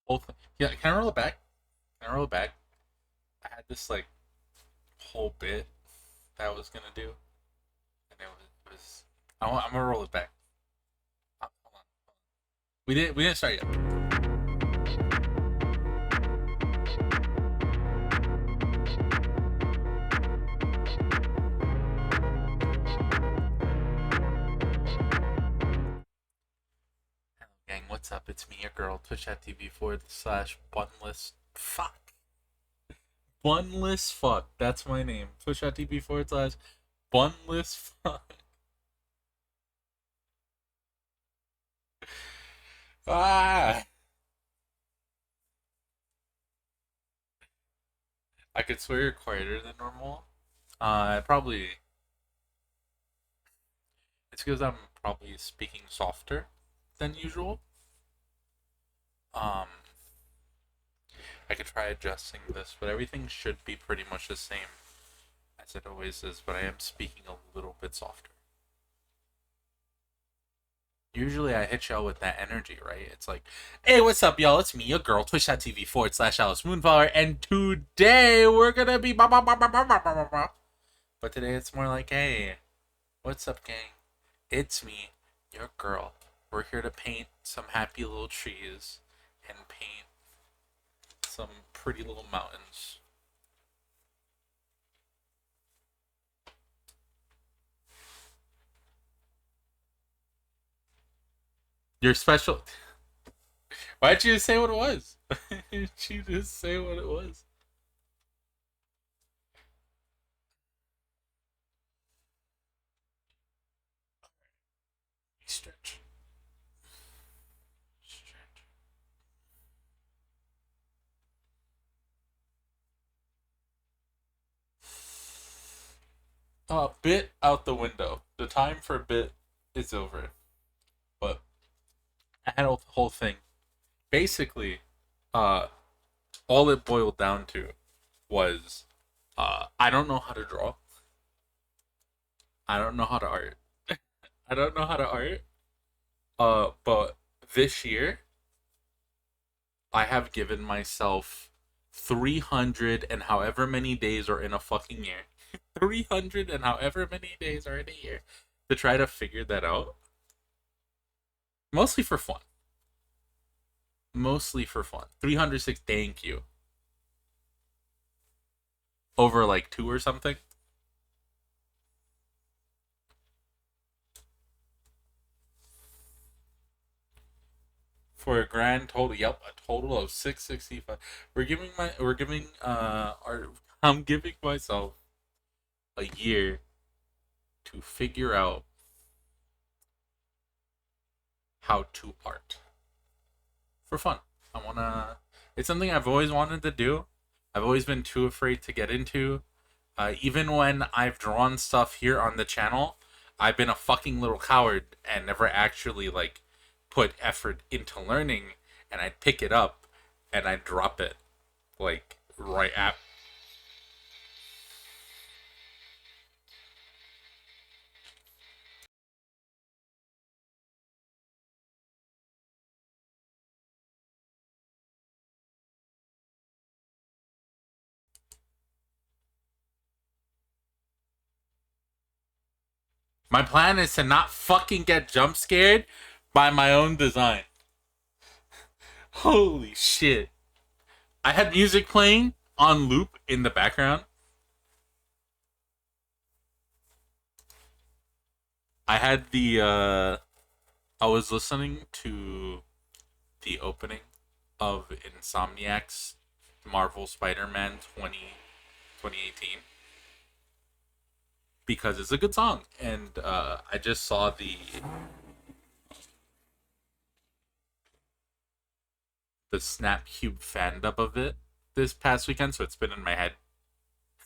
Whole thing. Yeah, can I roll it back? Can I roll it back? I had this like whole bit that I was gonna do, and it was I'm gonna roll it back. Hold on. We didn't start yet. Hello, gang. What's up? It's me, your girl. Twitch.tv/bunless. Fuck. Bunless fuck. That's my name. Twitch.tv/bunless fuck. Ah. I could swear you're quieter than normal. Probably it's because I'm probably speaking softer than usual. Um, I could try adjusting this, but everything should be pretty much the same as it always is. But I am speaking a little bit softer. Usually I hit y'all with that energy, right? It's like, hey, what's up, y'all? It's me, your girl, twitch.tv/Alice Moonflower, and today we're gonna be. But today it's more like, hey, what's up, gang? It's me, your girl. We're here to paint some happy little trees and paint some pretty little mountains. Your special. Why'd you just say what it was? Why'd you just say what it was? Stretch. Stretch. Bit out the window. The time for bit is over. But I had a whole thing. Basically, uh, all it boiled down to was, I don't know how to draw. I don't know how to art. I don't know how to art. But this year, I have given myself 300 and however many days are in a fucking year. 300 and however many days are in a year to try to figure that out. Mostly for fun. Mostly for fun. 306, thank you. Over like two or something. For a grand total, yep, a total of 665. I'm giving myself a year to figure out how to art for fun. I wanna. It's something I've always wanted to do. I've always been too afraid to get into. Even when I've drawn stuff here on the channel, I've been a fucking little coward and never actually like put effort into learning. And I'd pick it up and I'd drop it like right at. My plan is to not fucking get jump scared by my own design. Holy shit. I had music playing on loop in the background. I had I was listening to the opening of Insomniac's Marvel Spider-Man 2018 because it's a good song, and I just saw the Snapcube fan dub of it this past weekend, so it's been in my head.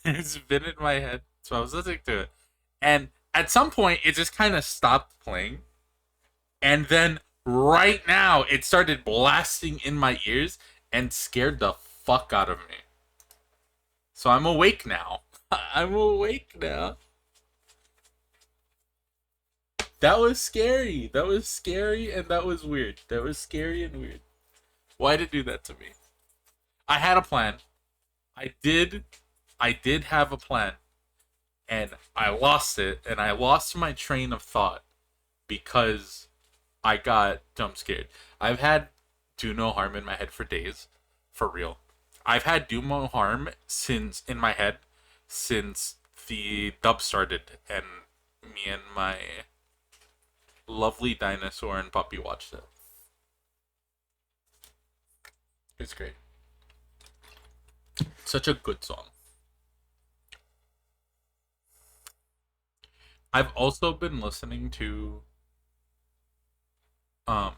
It's been in my head, so I was listening to it, and at some point it just kind of stopped playing, and then right now it started blasting in my ears and scared the fuck out of me. So I'm awake now. I'm awake now. That was scary. That was scary and that was weird. That was scary and weird. Why did you do that to me? I had a plan. I did. I did have a plan, and I lost it, and I lost my train of thought because I got jump scared. I've had do no harm in my head for days, for real. I've had do no harm since in my head since the dub started, and me and my lovely dinosaur and puppy watched it. It's great. Such a good song. I've also been listening to um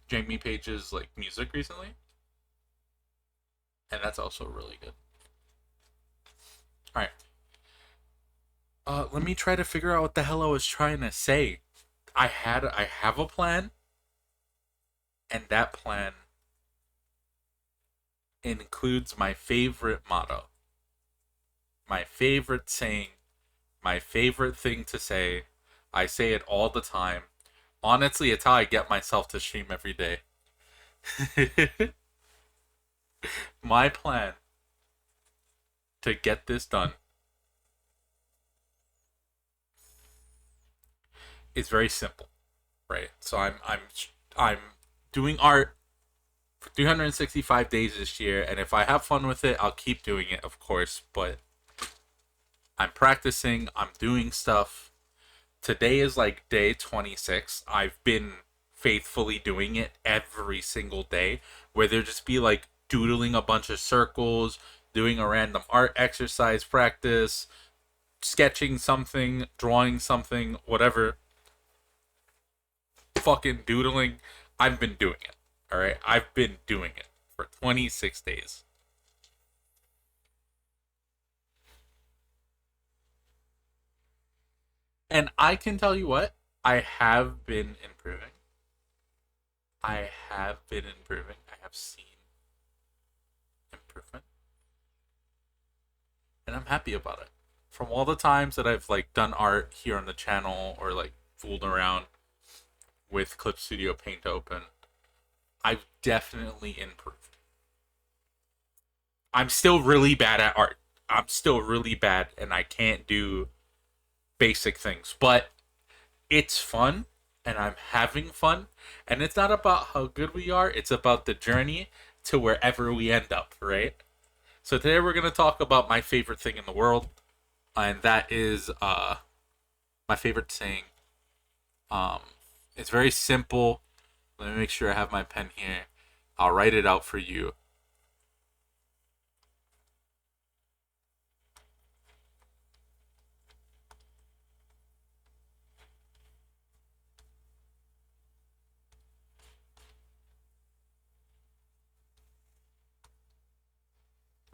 Jamie Page's like music recently, and that's also really good. All right. Let me try to figure out what the hell I was trying to say. I have a plan, and that plan includes my favorite motto, my favorite saying, my favorite thing to say. I say it all the time. Honestly, it's how I get myself to stream every day. My plan to get this done is very simple, right? So I'm doing art for 365 days this year, and if I have fun with it, I'll keep doing it, of course. But I'm practicing. I'm doing stuff. Today is like day 26. I've been faithfully doing it every single day, where there just be like doodling a bunch of circles, doing a random art exercise practice, sketching something, drawing something, whatever. Fucking doodling. I've been doing it. All right, I've been doing it for 26 days. And I can tell you what, I have been improving. I have been improving. I have seen improvement. And I'm happy about it. From all the times that I've like done art here on the channel or like fooled around with Clip Studio Paint open, I've definitely improved. I'm still really bad at art. I'm still really bad and I can't do basic things, but it's fun and I'm having fun, and it's not about how good we are, it's about the journey to wherever we end up, right? So today we're going to talk about my favorite thing in the world, and that is my favorite saying. It's very simple. Let me make sure I have my pen here. I'll write it out for you.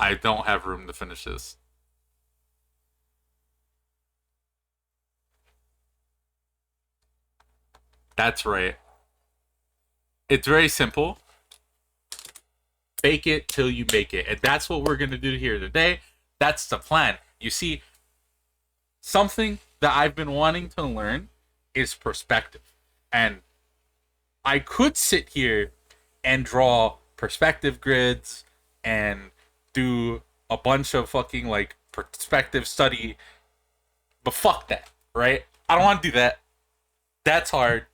I don't have room to finish this. That's right. It's very simple. Fake it till you make it. And that's what we're going to do here today. That's the plan. You see, something that I've been wanting to learn is perspective. And I could sit here and draw perspective grids and do a bunch of fucking like perspective study, but fuck that, right? I don't want to do that. That's hard.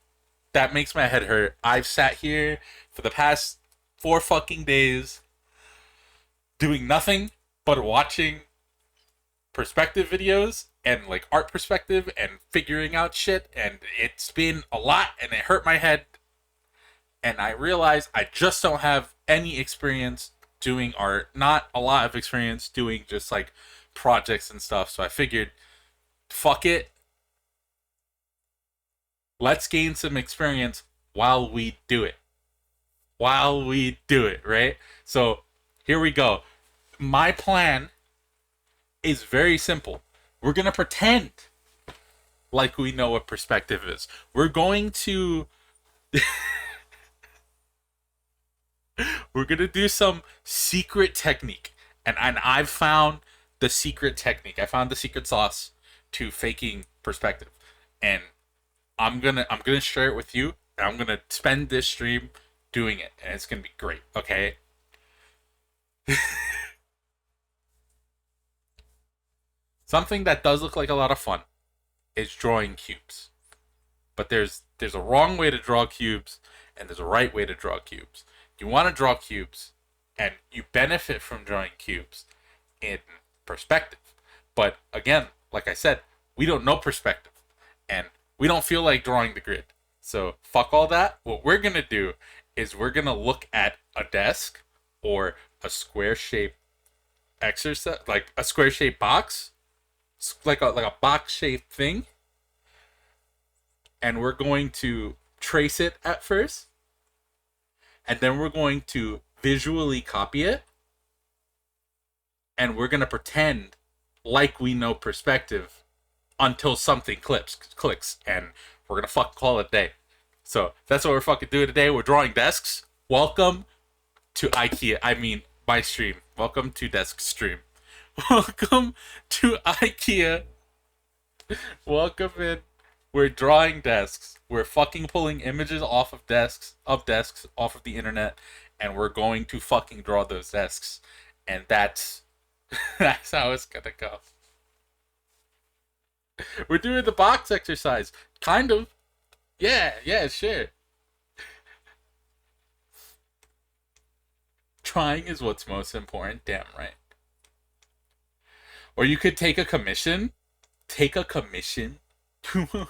That makes my head hurt. I've sat here for the past 4 fucking days doing nothing but watching perspective videos and like art perspective and figuring out shit, and it's been a lot and it hurt my head, and I realized I just don't have any experience doing art, not a lot of experience doing just like projects and stuff. So I figured, fuck it, let's gain some experience while we do it. While we do it, right? So here we go. My plan is very simple. We're going to pretend like we know what perspective is. We're going to we're going to do some secret technique. And I've found the secret technique. I found the secret sauce to faking perspective. And I'm gonna share it with you. And I'm gonna spend this stream doing it, and it's gonna be great. Okay. Something that does look like a lot of fun is drawing cubes. But there's a wrong way to draw cubes and there's a right way to draw cubes. You want to draw cubes and you benefit from drawing cubes in perspective. But again, like I said, we don't know perspective and we don't feel like drawing the grid. So fuck all that. What we're going to do is we're going to look at a desk or a square shaped exercise, like a square shaped box, like a box shaped thing, and we're going to trace it at first, and then we're going to visually copy it, and we're going to pretend like we know perspective until something clicks, and we're going to fucking call it a day. So that's what we're fucking doing today. We're drawing desks. Welcome to IKEA. I mean, my stream. Welcome to Desk Stream. Welcome to IKEA. Welcome in. We're drawing desks. We're fucking pulling images off of desks, off of the internet, and we're going to fucking draw those desks. And that's that's how it's gonna go. We're doing the box exercise. Kind of. Yeah, sure. Trying is what's most important, damn right. Or you could take a commission. Take a commission to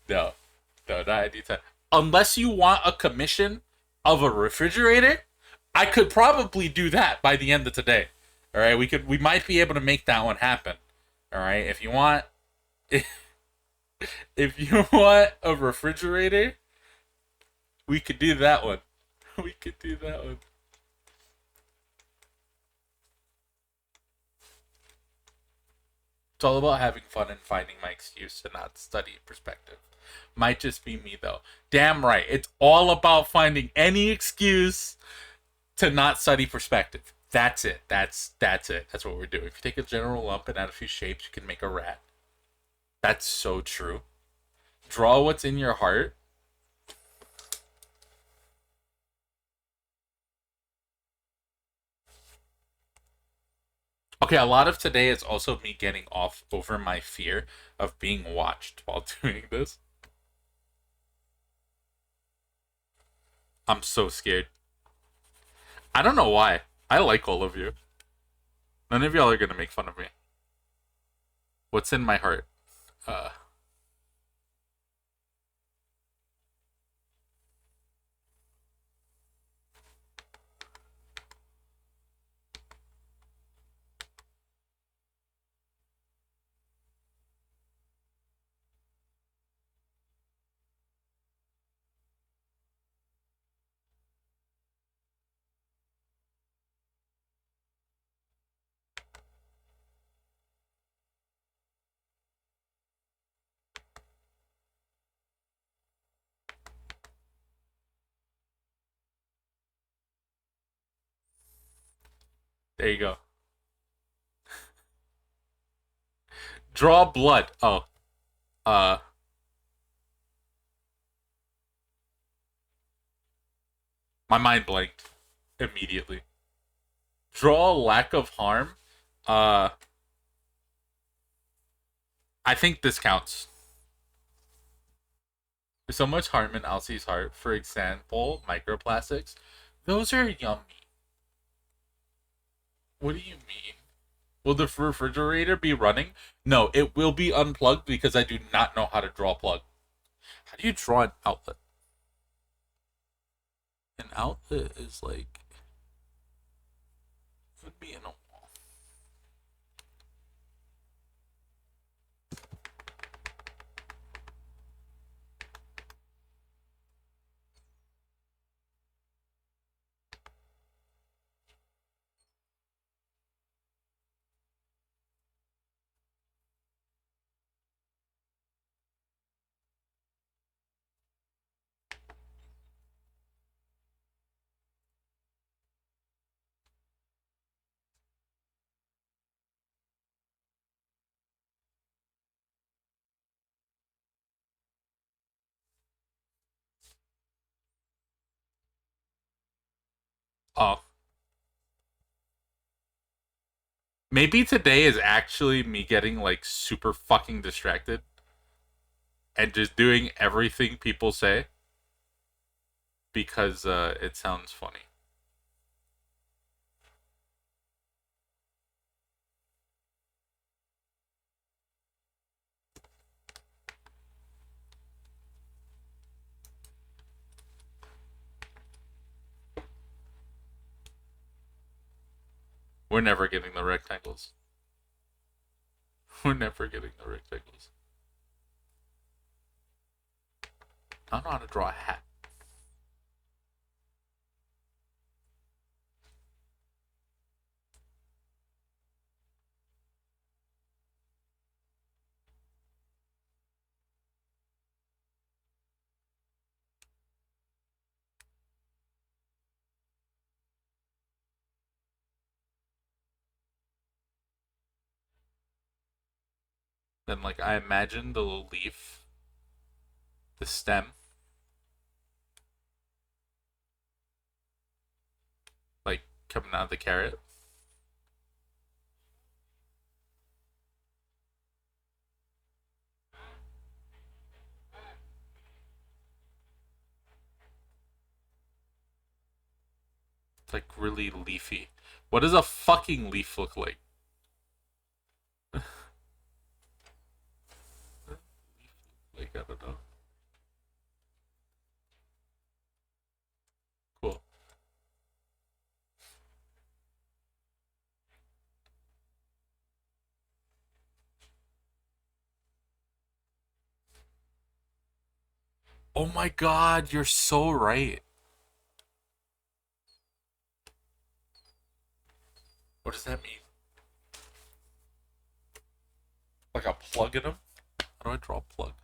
no, no, not anytime. Unless you want a commission of a refrigerator, I could probably do that by the end of today. All right, we might be able to make that one happen. All right, if you want, if you want a refrigerator, we could do that one. We could do that one. It's all about having fun and finding my excuse to not study perspective. Might just be me though. Damn right. It's all about finding any excuse to not study perspective. That's it. That's it. That's what we're doing. If you take a general lump and add a few shapes, you can make a rat. That's so true. Draw what's in your heart. Okay, a lot of today is also me getting off over my fear of being watched while doing this. I'm so scared. I don't know why. I like all of you. None of y'all are gonna make fun of me. What's in my heart? Uh, there you go. Draw blood. Oh, uh, my mind blanked immediately. Draw lack of harm. Uh, I think this counts. There's so much harm in Elsie's heart. For example, microplastics. Those are yummy. What do you mean? Will the refrigerator be running? No, it will be unplugged because I do not know how to draw a plug. How do you draw an outlet? An outlet is like it would be in a wall. Oh, maybe today is actually me getting like super fucking distracted and just doing everything people say because it sounds funny. We're never getting the rectangles. We're never getting the rectangles. I don't know how to draw a hat. Then, like, I imagine the little leaf, the stem, like, coming out of the carrot. It's, like, really leafy. What does a fucking leaf look like? Like, I don't know. Cool. Oh my god, you're so right. What does that mean? Like a plug in them? How do I draw a plug?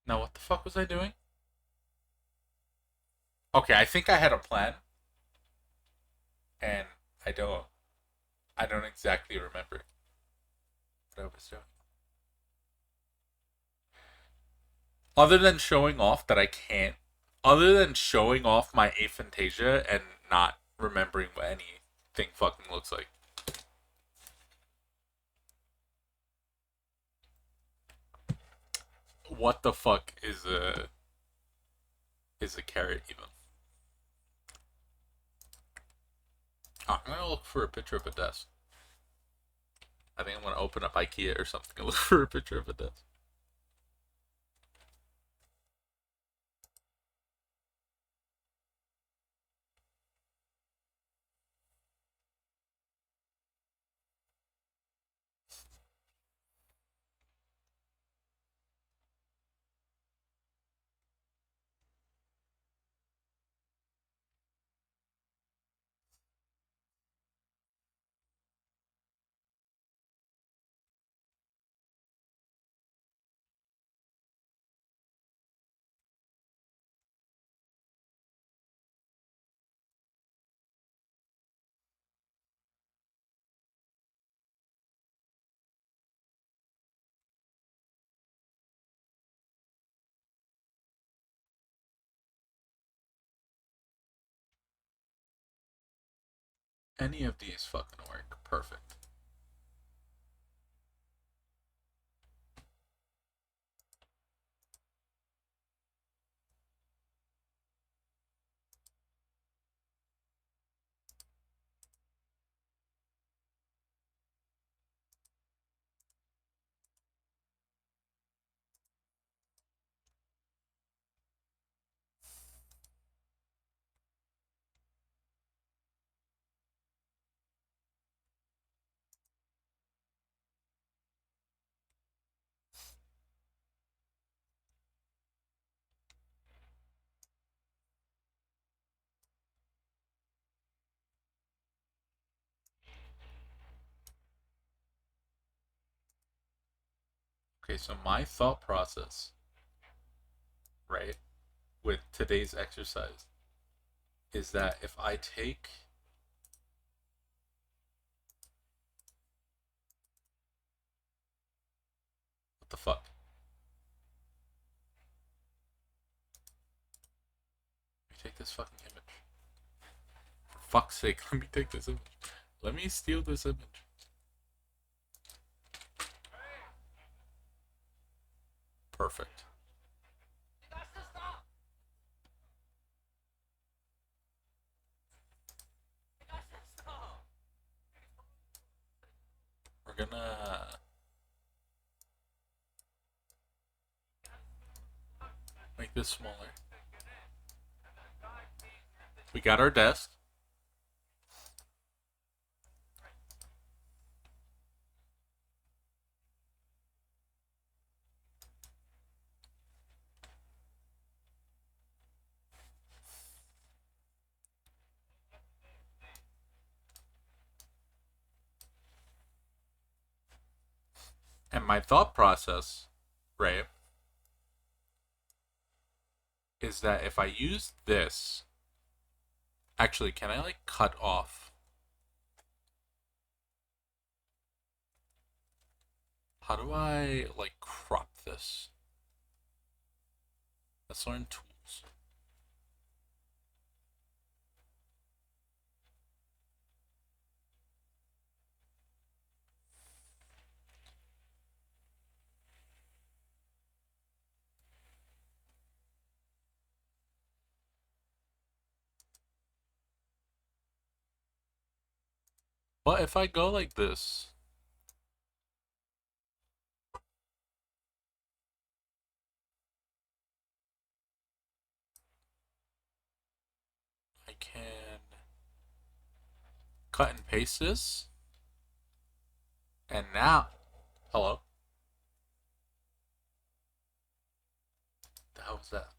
Now, what the fuck was I doing? Okay, I think I had a plan, and I don't. I don't exactly remember what I was doing. Other than showing off that I can't. Other than showing off my aphantasia and not remembering what anything fucking looks like. What the fuck is a carrot even? Oh, I'm gonna look for a picture of a desk. I think I'm gonna open up IKEA or something and look for a picture of a desk. Any of these fucking work. Perfect. Okay, so my thought process, right, with today's exercise is that if I take what the fuck? Let me take this fucking image. For fuck's sake, let me take this image. Let me steal this image. Perfect. We're gonna make this smaller. We got our desk. And my thought process, right, is that if I use this, actually, can I like cut off? How do I like crop this? Let's learn tools. But if I go like this, I can cut and paste this. And now, hello? The hell was that?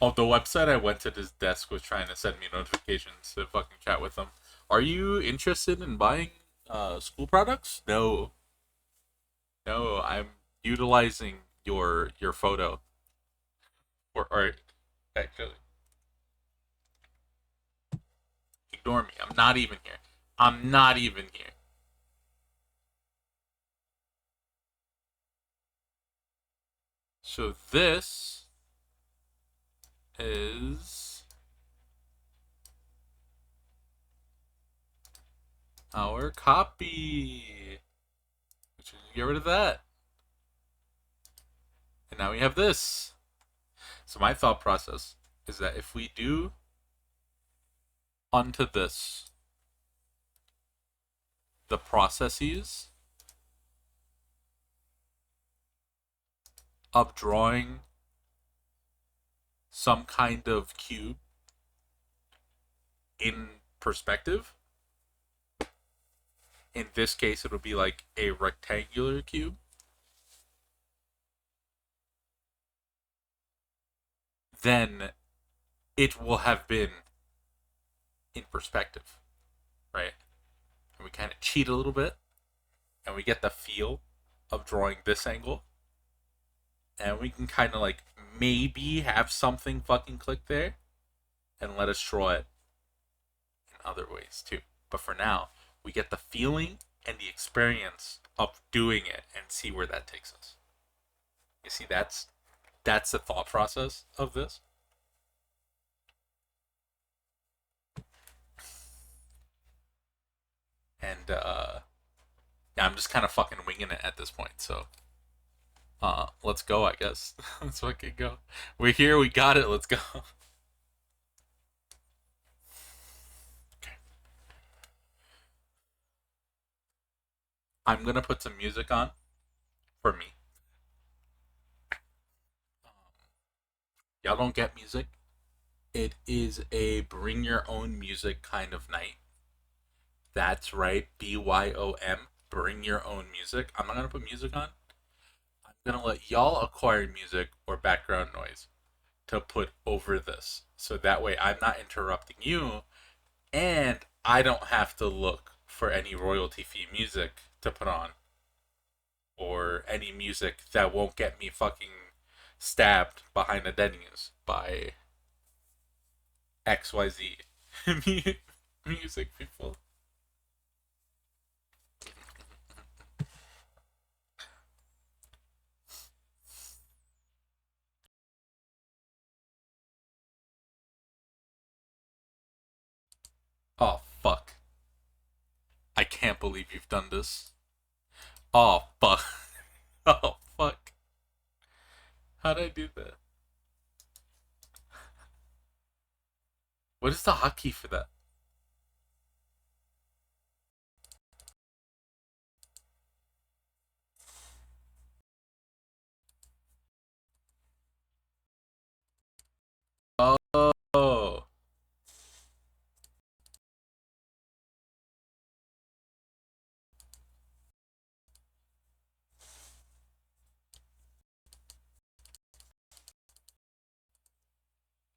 Oh, the website I went to, this desk was trying to send me notifications to fucking chat with them. Are you interested in buying school products? No. No, I'm utilizing your photo. Or actually, ignore me. I'm not even here. I'm not even here. So this is our copy. Which get rid of that. And now we have this. So my thought process is that if we do onto this the processes of drawing some kind of cube in perspective, in this case it would be like a rectangular cube, then it will have been in perspective, right? And we kind of cheat a little bit, and we get the feel of drawing this angle, and we can kind of like maybe have something fucking click there, and let us draw it in other ways too. But for now, we get the feeling and the experience of doing it and see where that takes us. You see, that's the thought process of this. And yeah, I'm just kind of fucking winging it at this point. So let's go, I guess. Let's fucking go. We're here, we got it, let's go. Okay. I'm gonna put some music on for me. Y'all don't get music. It is a bring your own music kind of night. That's right, BYOM. Bring your own music. I'm not gonna put music on. I'm gonna let y'all acquire music or background noise to put over this. So that way I'm not interrupting you and I don't have to look for any royalty free music to put on or any music that won't get me fucking stabbed behind the Denny's by XYZ music people. Oh, fuck. I can't believe you've done this. Oh, fuck. Oh, fuck. How'd I do that? What is the hotkey for that? Oh.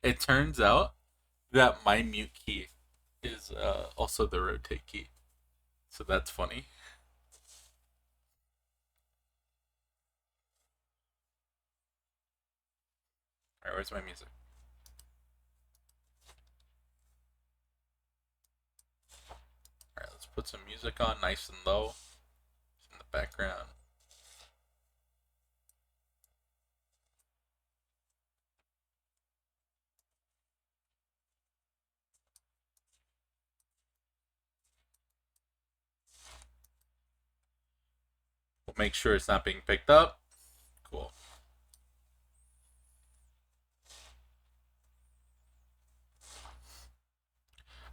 It turns out that my mute key is also the rotate key. So that's funny. Alright, where's my music? Alright, let's put some music on nice and low in the background. We'll make sure it's not being picked up. Cool.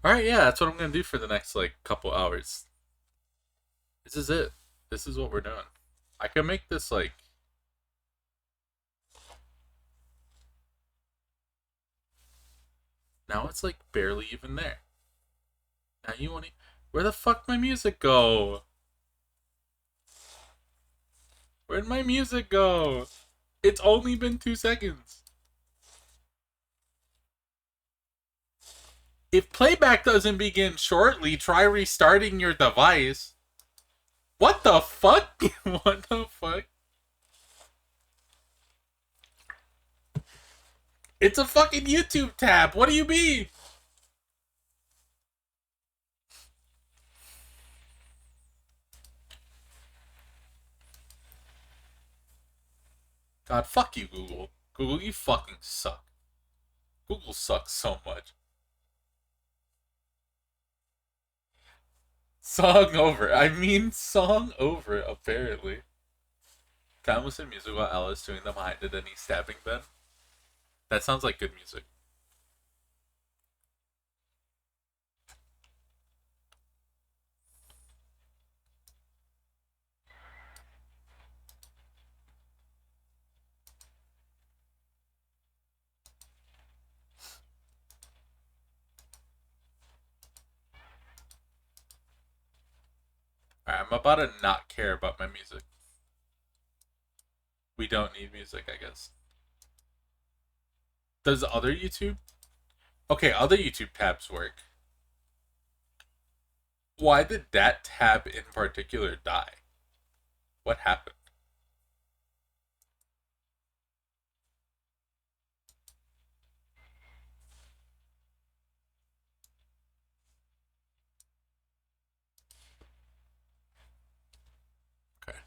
Alright, yeah, that's what I'm gonna do for the next like couple hours. This is it. This is what we're doing. I can make this like now it's like barely even there. Now you want to where the fuck my music go? Where'd my music go? It's only been 2 seconds. If playback doesn't begin shortly, try restarting your device. What the fuck? What the fuck? It's a fucking YouTube tab. What do you mean? God, fuck you, Google. Google, you fucking suck. Google sucks so much. Song over. I mean, song over, apparently. Time was in music while Alice doing the behind it and he's stabbing Ben. That sounds like good music. Alright, I'm about to not care about my music. We don't need music, I guess. Does other YouTube? Okay, other YouTube tabs work. Why did that tab in particular die? What happened? Okay.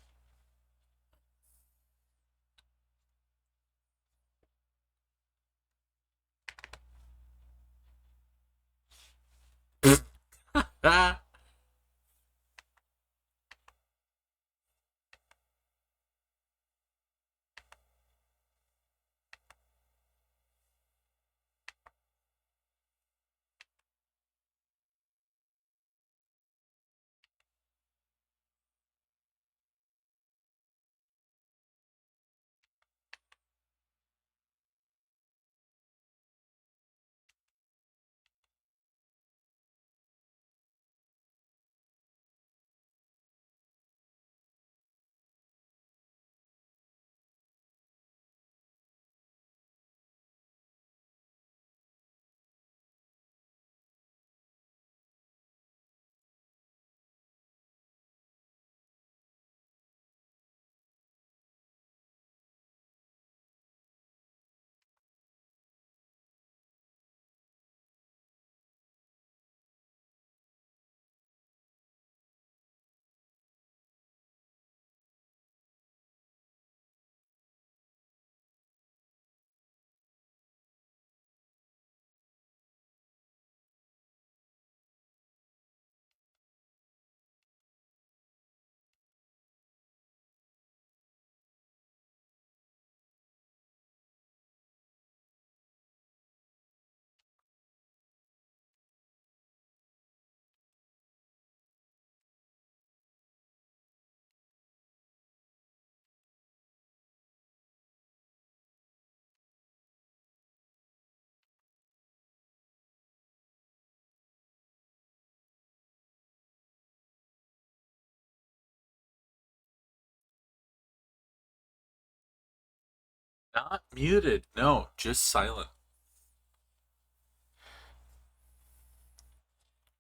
Not muted. No, just silent.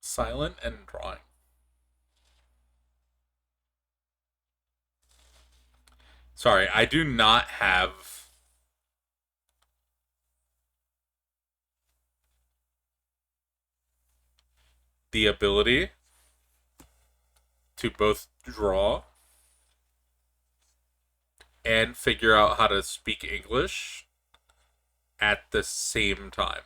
Silent and drawing. Sorry, I do not have the ability to both draw and figure out how to speak English at the same time.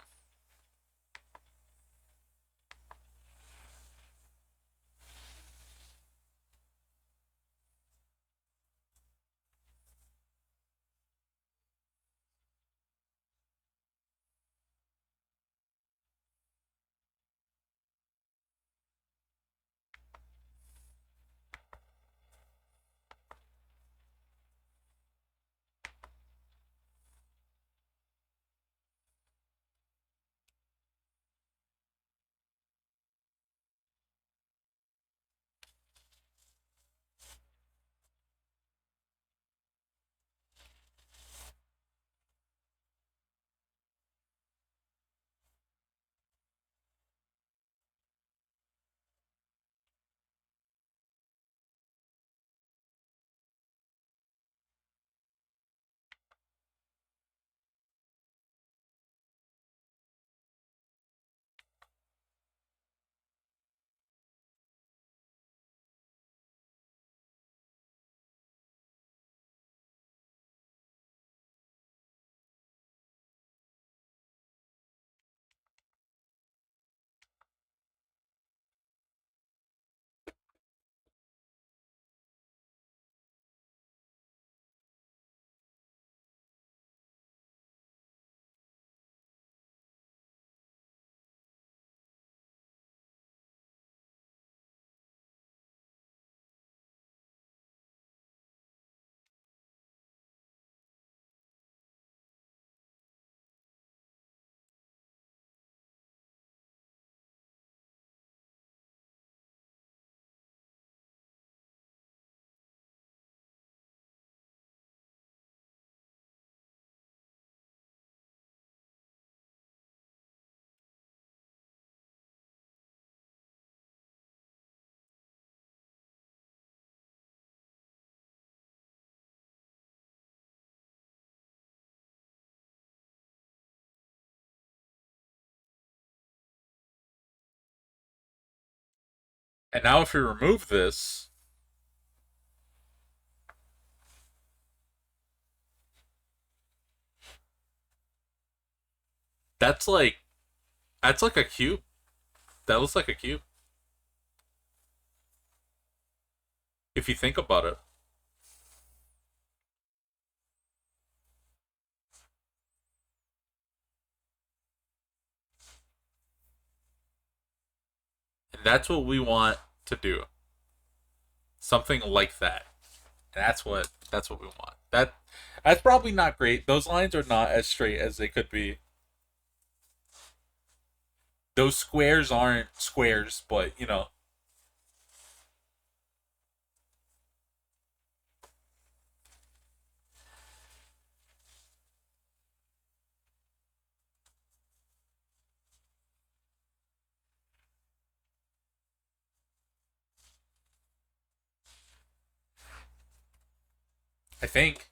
And now, if we remove this, that's like that's like a cube. That looks like a cube if you think about it. And that's what we want to do. Something like that. And that's what we want. That's probably not great. Those lines are not as straight as they could be. Those squares aren't squares, but I think.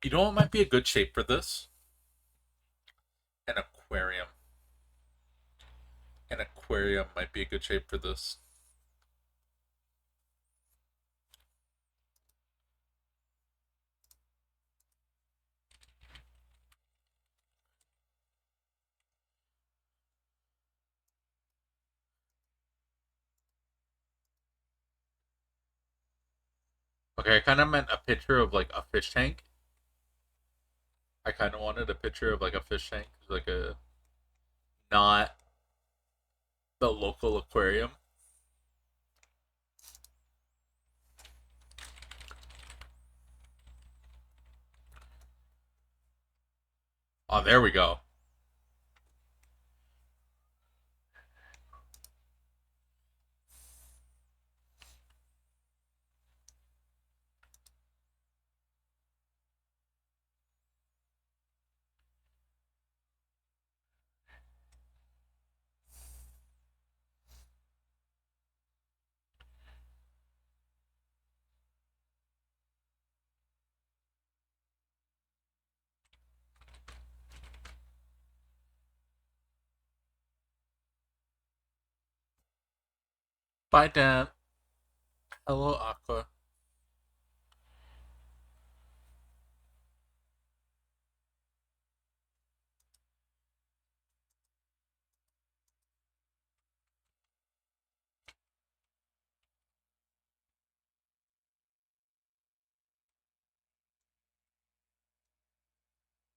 You know what might be a good shape for this? An aquarium. An aquarium might be a good shape for this. Okay, I kind of meant a picture of like a fish tank. I kind of wanted a picture of like a fish tank, like a not the local aquarium. Oh, there we go. Bye, Dan. Hello, Aqua.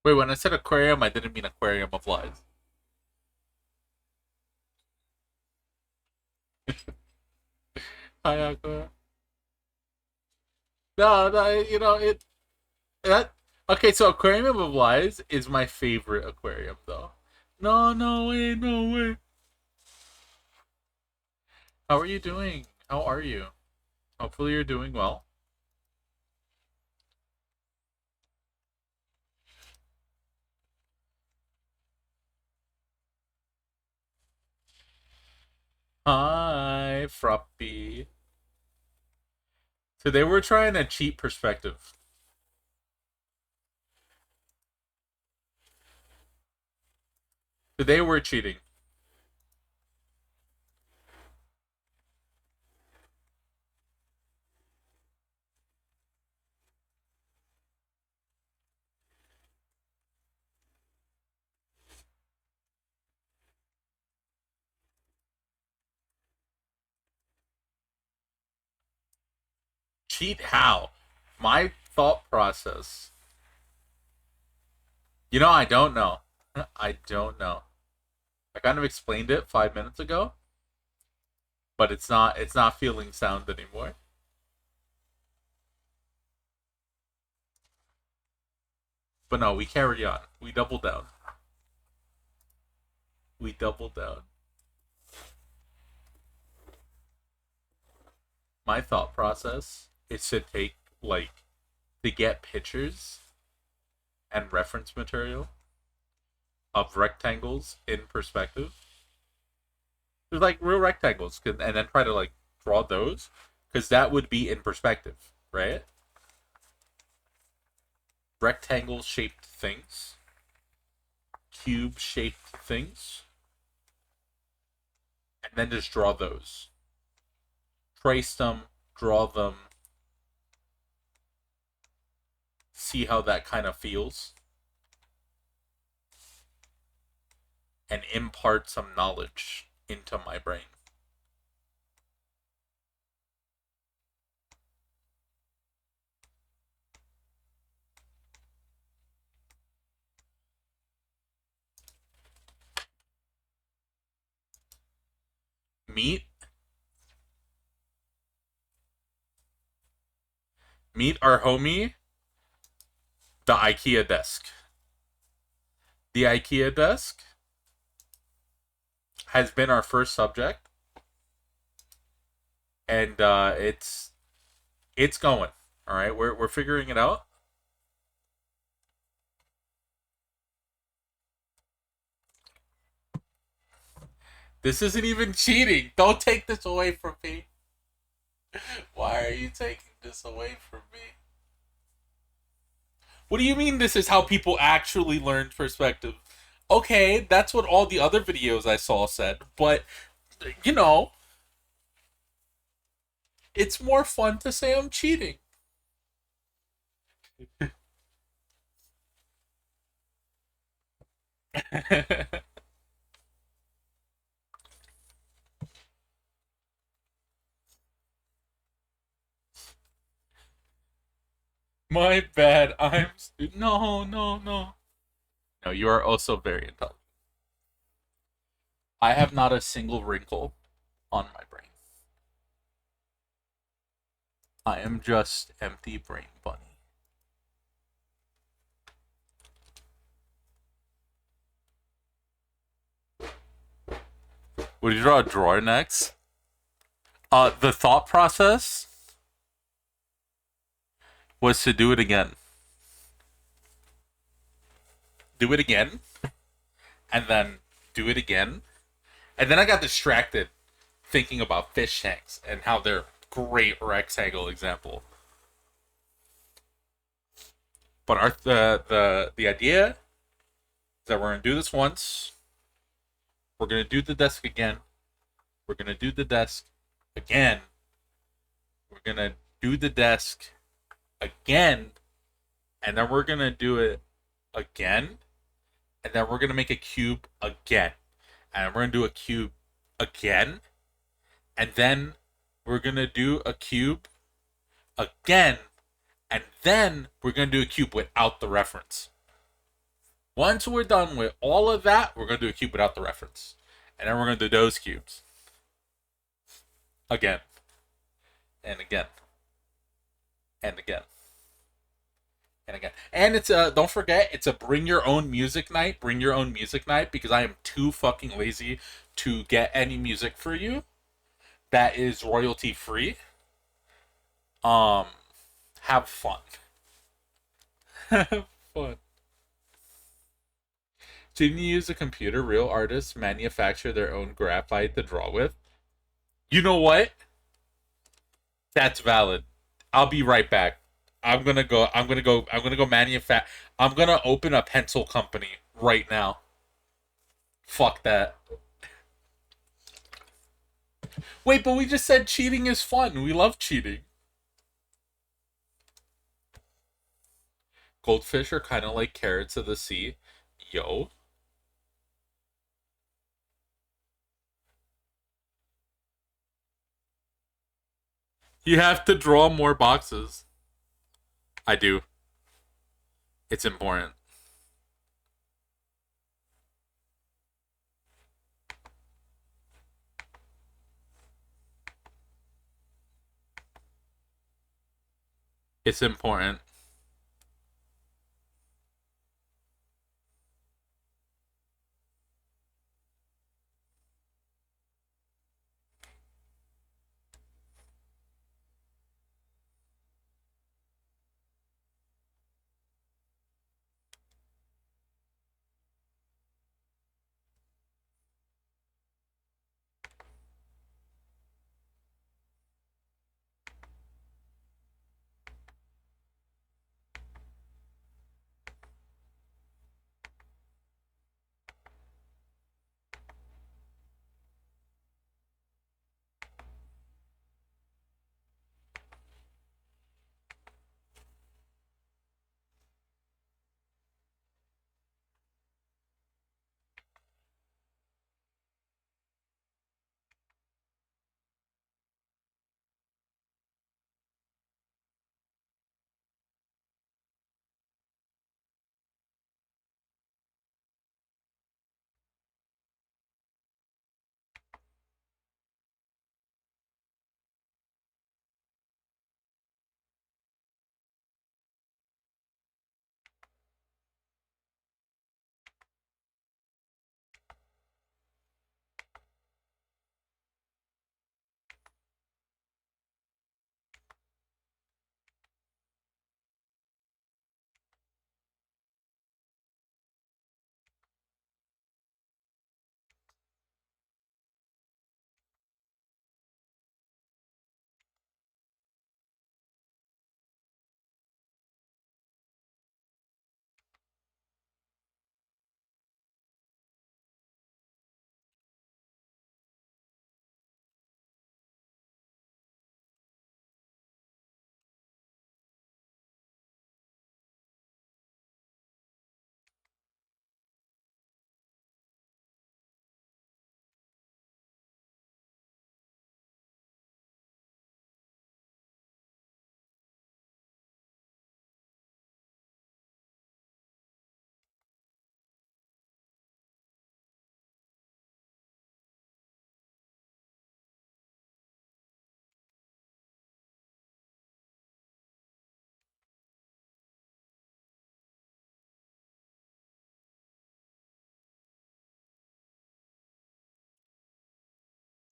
Wait, when I said aquarium, I didn't mean aquarium of lies. Hi, Aqua. No, no, it that. Okay, so aquarium of lies is my favorite aquarium, though. No, no way, no way. How are you doing? How are you? Hopefully, you're doing well. Hi, Fruppy. Today we're trying a cheap perspective. Today we're cheating. Cheat how? My thought process. I don't know. I don't know. I kind of explained it 5 minutes ago, but it's not feeling sound anymore. But no, we carry on. We double down. We double down. My thought process is to take to get pictures and reference material of rectangles in perspective. There's like real rectangles, and then try to like draw those, because that would be in perspective, right? Rectangle shaped things, cube shaped things, and then just draw those. Trace them, draw them, see how that kind of feels, and impart some knowledge into my brain. Meet meet our homie, the IKEA desk. The IKEA desk has been our first subject, and it's going. All right, we're figuring it out. This isn't even cheating. Don't take this away from me. Why are you taking this away from me? What do you mean this is how people actually learn perspective? Okay, that's what all the other videos I saw said, but you know, it's more fun to say I'm cheating. My bad. No, no, no. No, you are also very intelligent. I have not a single wrinkle on my brain. I am just empty brain bunny. Would you draw a drawer next? The thought process was to do it again. Do it again, and then do it again. And then I got distracted thinking about fish tanks and how they're great rectangle example. But the idea is that we're gonna do this once. We're gonna do the desk again. We're gonna do the desk again. We're gonna do the desk again, and then we're gonna do it again, and then we're gonna make a cube again, and we're gonna do a cube again, and then we're gonna do a cube again, and then we're gonna do a cube without the reference. Once we're done with all of that, we're gonna do a cube without the reference, and then we're gonna do those cubes again, and again, and again. And again, and it's a don't forget, it's a bring your own music night. Bring your own music night because I am too fucking lazy to get any music for you that is royalty free. Um, have fun. Have fun. Didn't you use a computer? Real artists manufacture their own graphite to draw with. You know what? That's valid. I'll be right back. I'm gonna go. I'm gonna go. I'm gonna go manufacture. I'm gonna open a pencil company right now. Fuck that. Wait, but we just said cheating is fun. We love cheating. Goldfish are kind of like carrots of the sea. Yo. You have to draw more boxes. I do. It's important. It's important.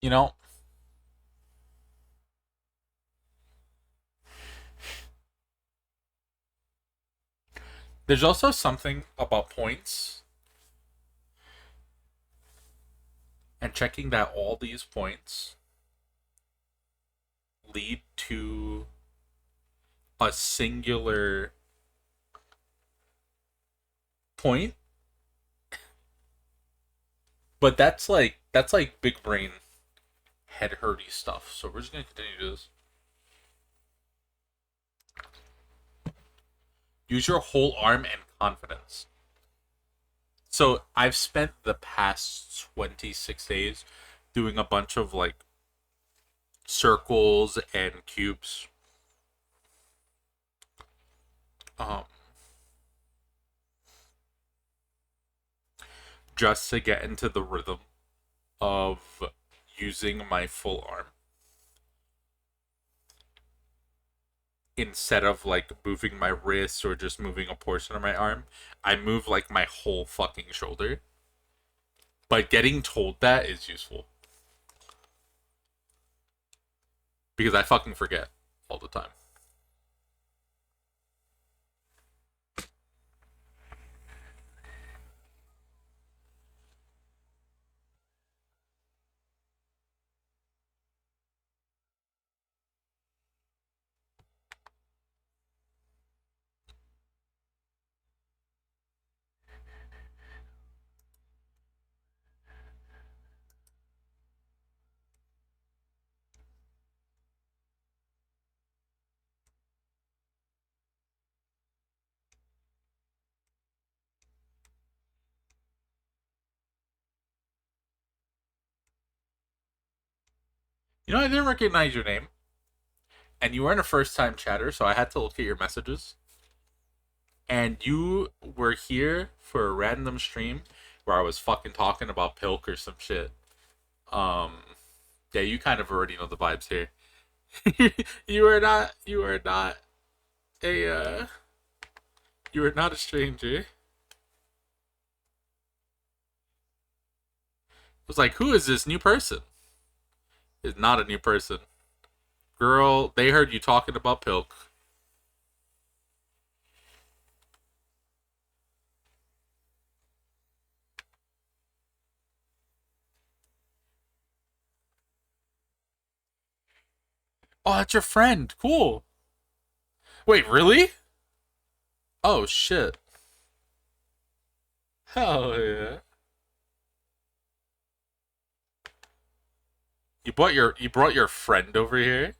You know, there's also something about points and checking that all these points lead to a singular point, but that's like big brain head hurty stuff. So we're just gonna continue this. Use your whole arm and confidence. So I've spent the past 26 days doing a bunch of like circles and cubes. Um, just to get into the rhythm of using my full arm instead of like moving my wrist or just moving a portion of my arm. I move like my whole fucking shoulder. But getting told that is useful because I fucking forget all the time. You know, I didn't recognize your name, and you weren't a first time chatter, so I had to look at your messages. And you were here for a random stream where I was fucking talking about Pilk or some shit. Um, yeah, you kind of already know the vibes here. You are not a you are not a stranger. It was like, who is this new person? It's not a new person. Girl, they heard you talking about Pilk. Oh, that's your friend. Cool. Wait, really? Oh shit. Hell yeah. You brought your friend over here?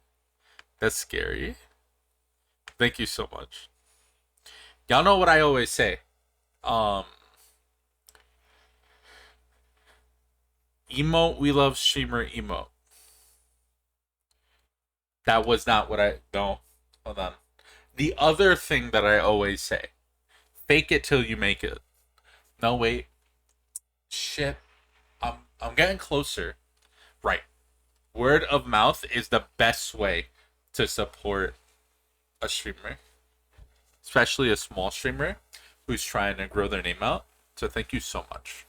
That's scary. Thank you so much. Y'all know what I always say. Um Emote, we love streamer emote. That was not what I don't hold on. The other thing that I always say. Fake it till you make it. No wait. Shit. I'm getting closer. Right. Word of mouth is the best way to support a streamer, especially a small streamer who's trying to grow their name out. So thank you so much.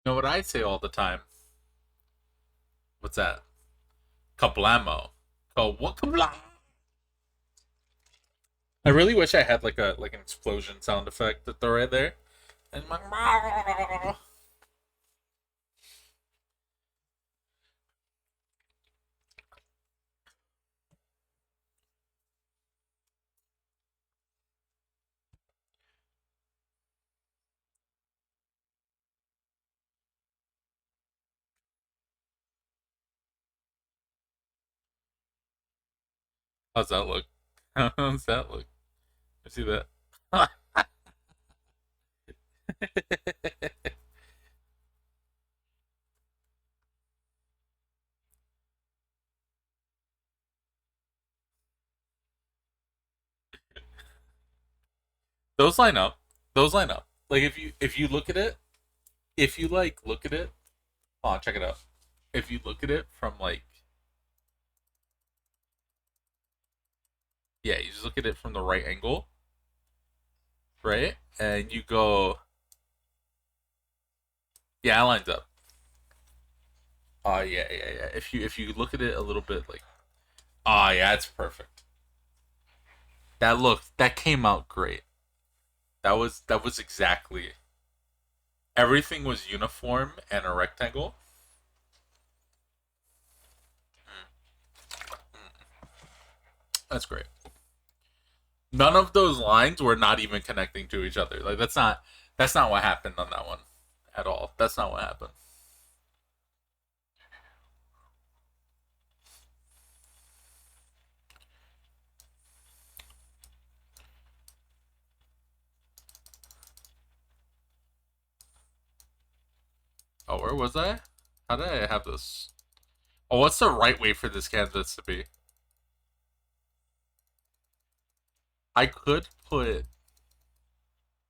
know what I say all the time? What's that? Kablamo. What kablam? I really wish I had like an explosion sound effect that they're right there. And like, how's that look? How's that look? I see that. Those line up. Those line up. Like if you look at it, if you like look at it, oh check it out. If you look at it from like yeah, you just look at it from the right angle, right? And you go yeah, it lines up. Oh yeah. If you look at it a little bit like oh yeah, it's perfect. That came out great. That was exactly everything was uniform and a rectangle. That's great. None of those lines were not even connecting to each other. Like that's not what happened on that one at all. That's not what happened. Oh, where was I? How did I have this? Oh, what's the right way for this canvas to be? I could put.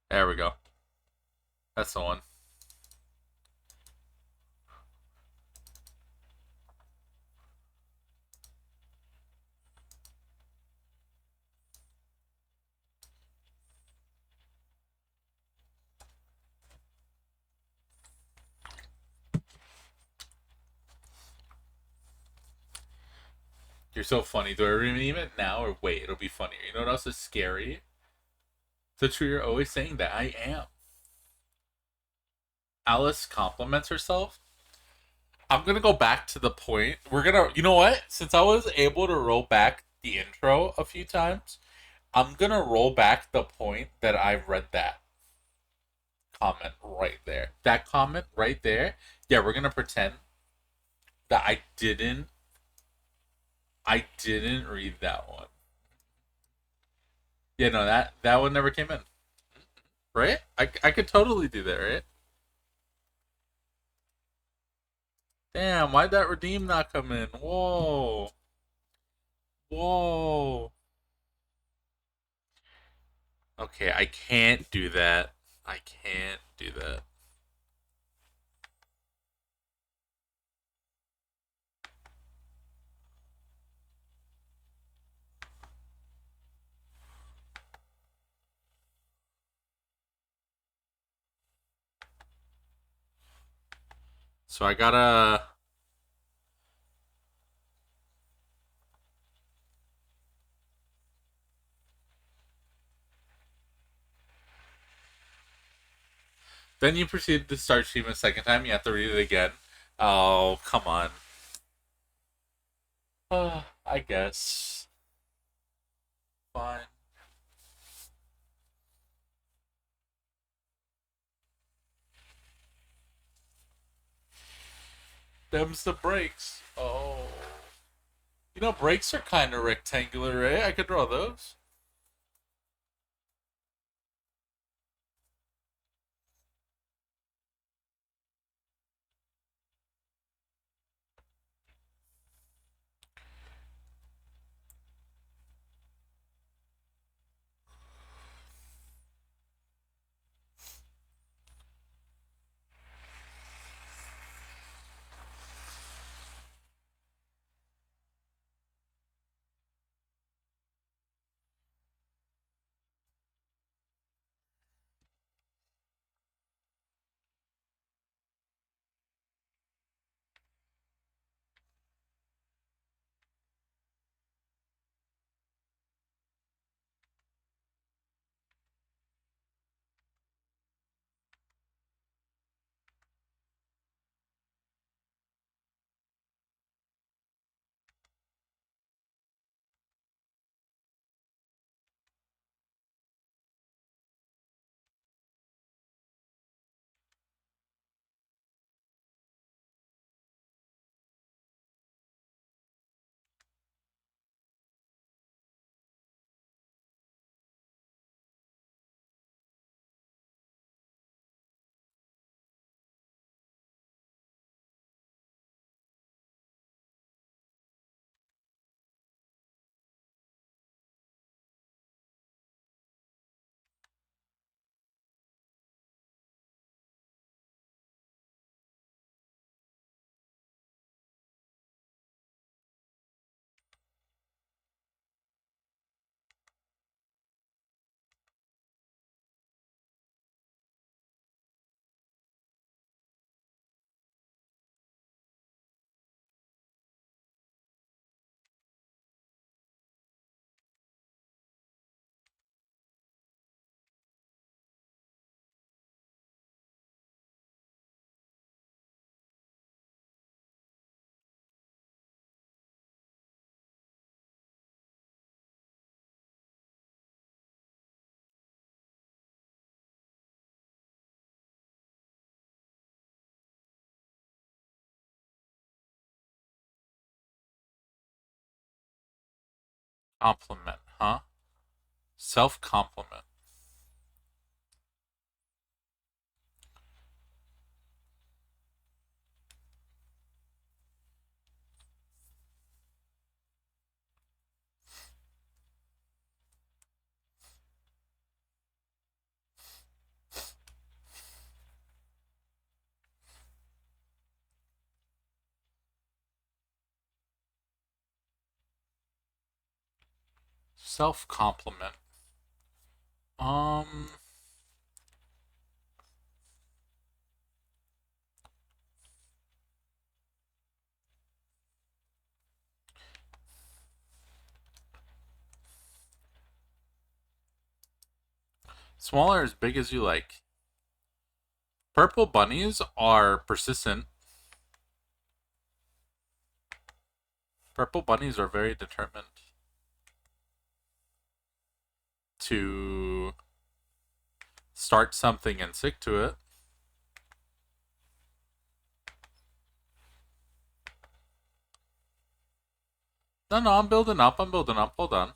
There we go. That's the one. You're so funny. Do I rename it now or wait? It'll be funnier. You know what else is scary? The true, you're always saying that. I am. Alice compliments herself. I'm gonna go back to the point. We're gonna, you know what? Since I was able to roll back the intro a few times, I'm gonna roll back the point that I read that comment right there. That comment right there. Yeah, we're gonna pretend that I didn't read that one. Yeah, no, that one never came in. Right? I could totally do that, right? Damn, why'd that redeem not come in? Whoa. Whoa. Okay, I can't do that. I can't do that. So I gotta. Then you proceed to start stream a second time. You have to read it again. Oh, come on. I guess. Fine. Them's the brakes. Oh. You know, brakes are kind of rectangular, right? I could draw those. Compliment, huh? Self compliment. Self compliment. Um, Small or as big as you like. Purple bunnies are persistent. Purple bunnies are very determined to start something and stick to it. No, I'm building up. I'm building up. Hold on.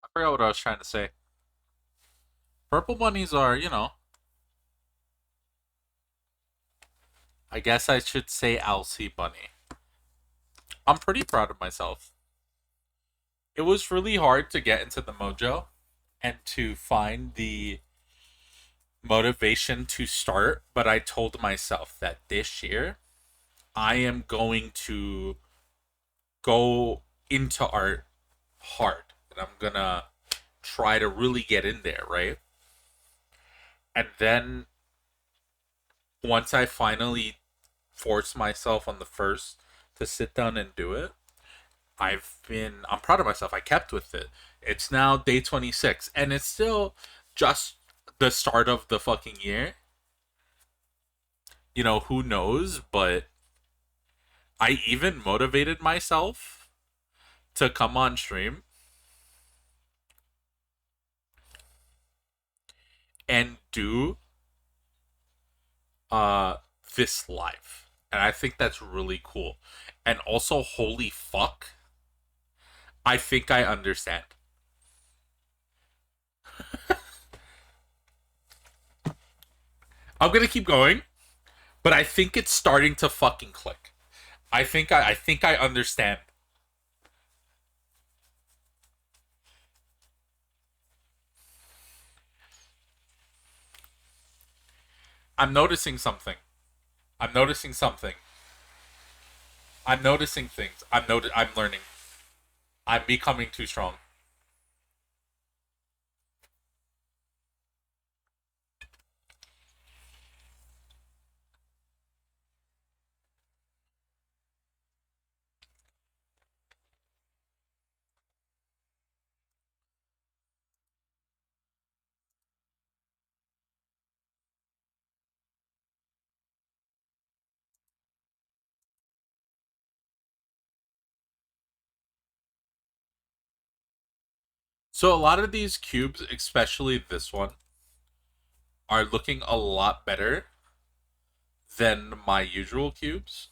I forgot what I was trying to say. Purple bunnies are, I guess I should say Alcee bunny. I'm pretty proud of myself. It was really hard to get into the mojo and to find the motivation to start, but I told myself that this year I am going to go into art hard and I'm gonna try to really get in there, right? And then once I finally force myself on the first to sit down and do it, I'm proud of myself. I kept with it. It's now day 26 and it's still just the start of the fucking year. Who knows, but I even motivated myself to come on stream and do uh this live. And I think that's really cool. And also, holy fuck, I think I understand. I'm gonna keep going, but I think it's starting to fucking click. I think I understand. I'm noticing something. I'm noticing something. I'm noticing things. I'm learning. I'm becoming too strong. So a lot of these cubes, especially this one, are looking a lot better than my usual cubes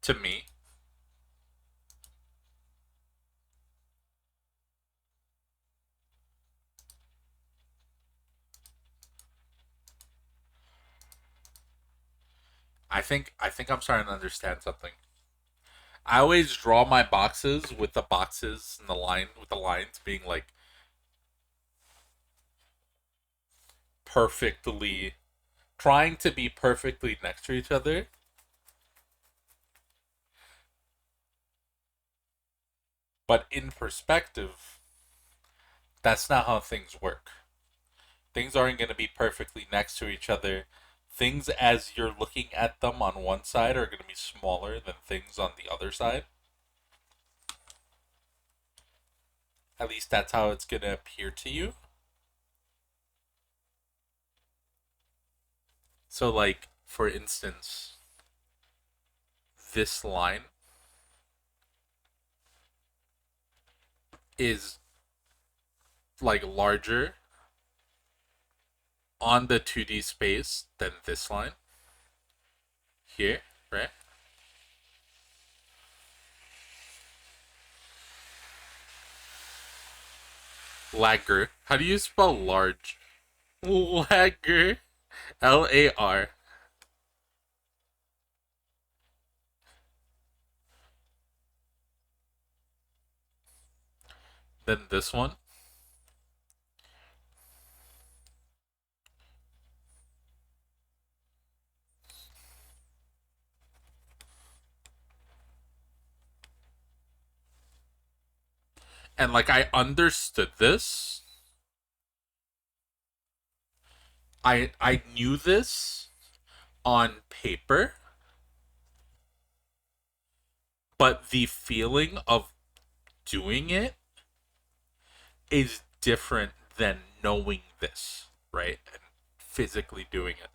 to me. I think I'm starting to understand something. I always draw my boxes with the boxes and the line with the lines being like perfectly trying to be perfectly next to each other. But in perspective, that's not how things work. Things aren't going to be perfectly next to each other. Things as you're looking at them on one side are going to be smaller than things on the other side. At least that's how it's going to appear to you. So, like, for instance, this line is like larger on the 2D space than this line here, right? Lagger. How do you spell large? Lagger. Lar. Then this one. And like I understood this. I knew this on paper, but the feeling of doing it is different than knowing this, right? And physically doing it.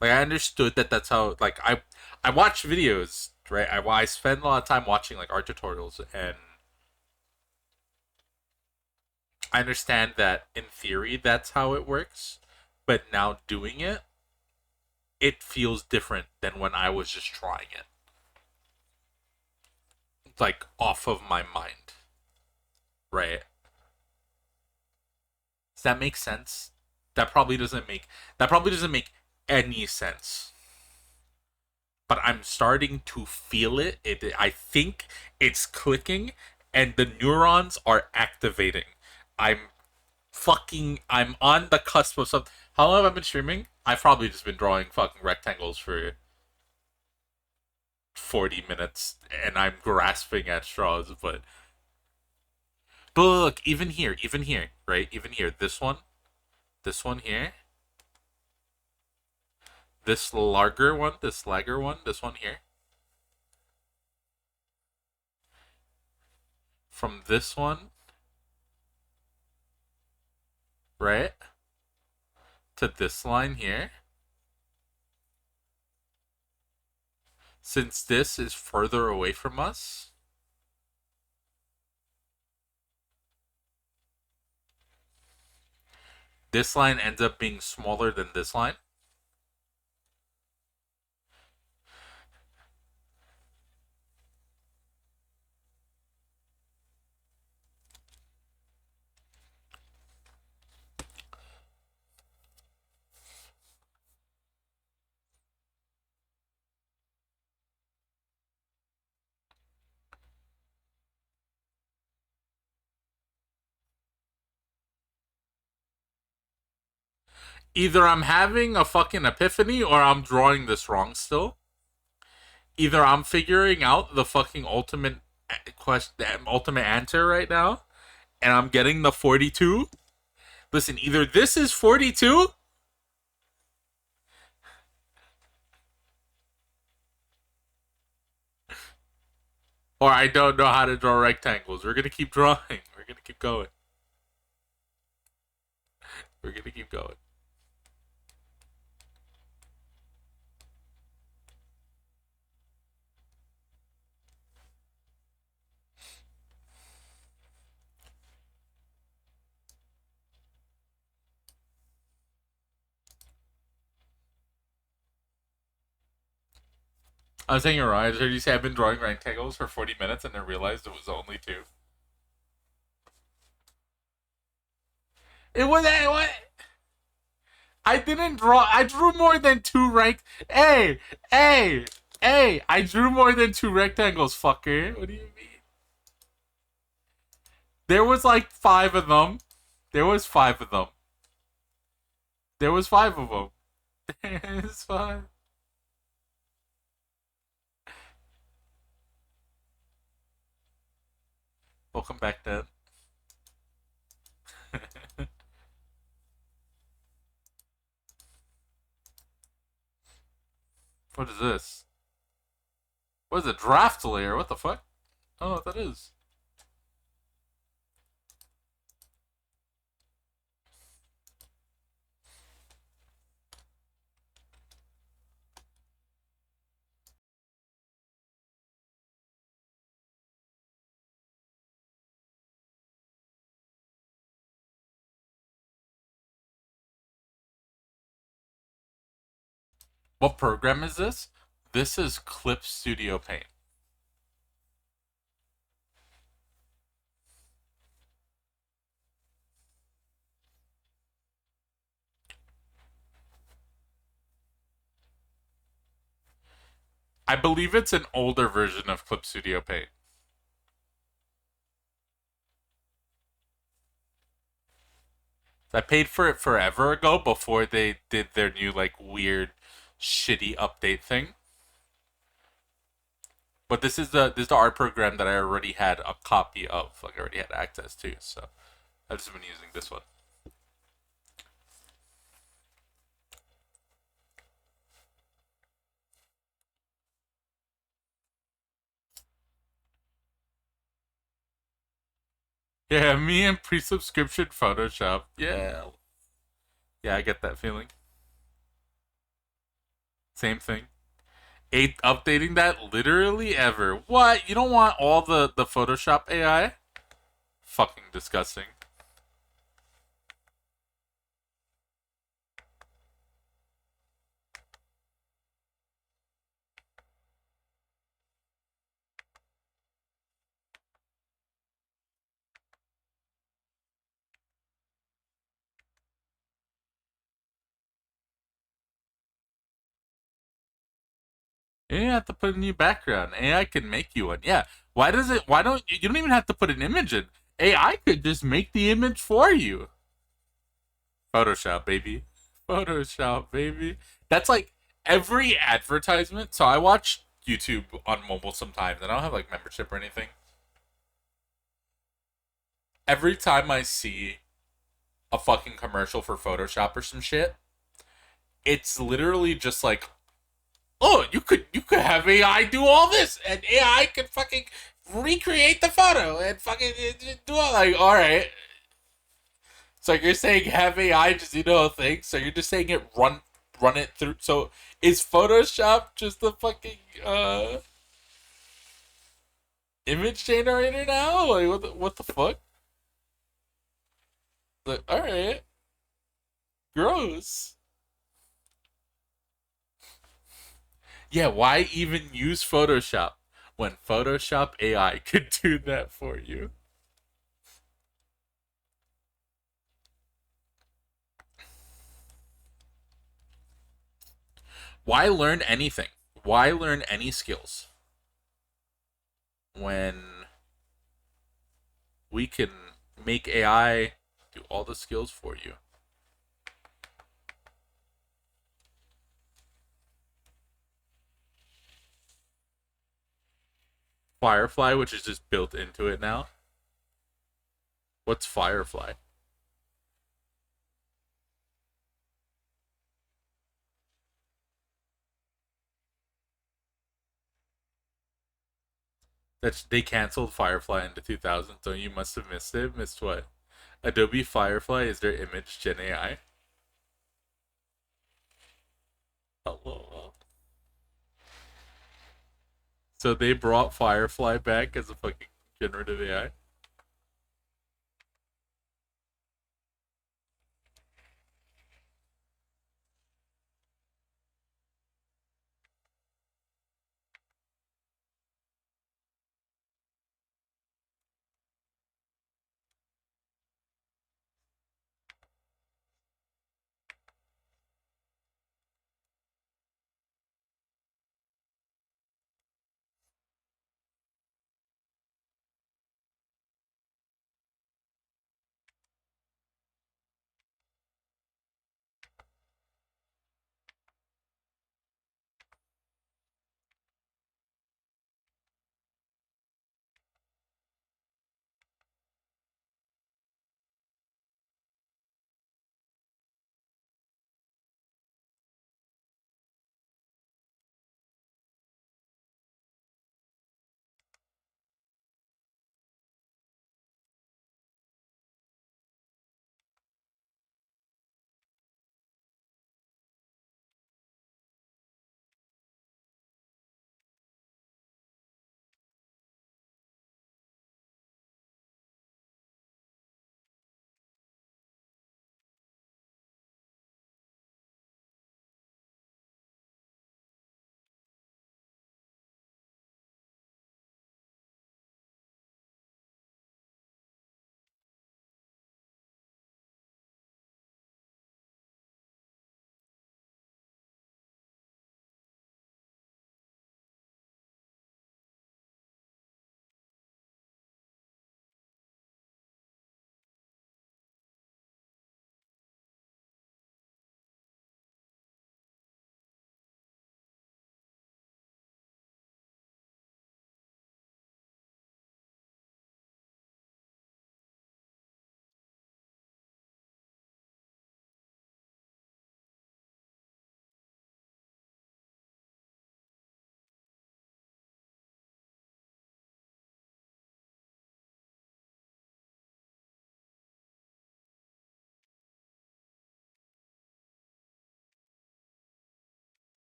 Like I understood that that's how. Like I watch videos, right? I spend a lot of time watching like art tutorials, and I understand that in theory that's how it works, but now doing it, it feels different than when I was just trying it, like off of my mind, right? Does that make sense? That probably doesn't make that probably doesn't make any sense. But I'm starting to feel it. I think it's clicking and the neurons are activating. I'm I'm on the cusp of something. How long have I been streaming? I've probably just been drawing fucking rectangles for 40 minutes and I'm grasping at straws, but look, even here, right? Even here, this one here, this lager one, this one here. From this one, right? To this line here. Since this is further away from us, this line ends up being smaller than this line. Either I'm having a fucking epiphany or I'm drawing this wrong still. Either I'm figuring out the fucking ultimate question, ultimate answer right now, and I'm getting the 42. Listen, either this is 42 or I don't know how to draw rectangles. We're gonna keep drawing. We're gonna keep going. We're gonna keep going. I was saying you're right. I heard you say I've been drawing rectangles for 40 minutes and I realized it was only two. It was what? I didn't draw. I drew more than two Hey, hey, hey! I drew more than two rectangles, fucker. What do you mean? There was like five of them. There was five of them. There was five of them. It's fine. Welcome back, Dad. What is this? What is a draft layer? What the fuck? I don't know what that is. What program is this? This is Clip Studio Paint. I believe it's an older version of Clip Studio Paint. I paid for it forever ago before they did their new like weird shitty update thing. But this is the art program that I already had a copy of, like I already had access to, so I've just been using this one. Yeah, me and pre-subscription Photoshop. Yeah. Yeah, I get that feeling. Same thing. Updating that literally ever. What? You don't want all the Photoshop AI? Fucking disgusting. You don't have to put a new background. AI can make you one. Yeah. Why does it? Why don't you? You don't even have to put an image in. AI could just make the image for you. Photoshop, baby. Photoshop, baby. That's like every advertisement. So I watch YouTube on mobile sometimes, and I don't have like membership or anything. Every time I see a fucking commercial for Photoshop or some shit, it's literally just like, oh, you could have AI do all this, and AI could fucking recreate the photo and fucking do all like, all right. So you're saying have AI just do the whole thing? So you're just saying run it through. So is Photoshop just the fucking image generator now? Like what the fuck? Like all right, gross. Yeah, why even use Photoshop when Photoshop AI could do that for you? Why learn anything? Why learn any skills when we can make AI do all the skills for you? Firefly, which is just built into it now. What's Firefly? They canceled Firefly in the 2000s, so you must have missed it. Missed what? Adobe Firefly is their image gen AI. Hello. So they brought Firefly back as a fucking generative AI.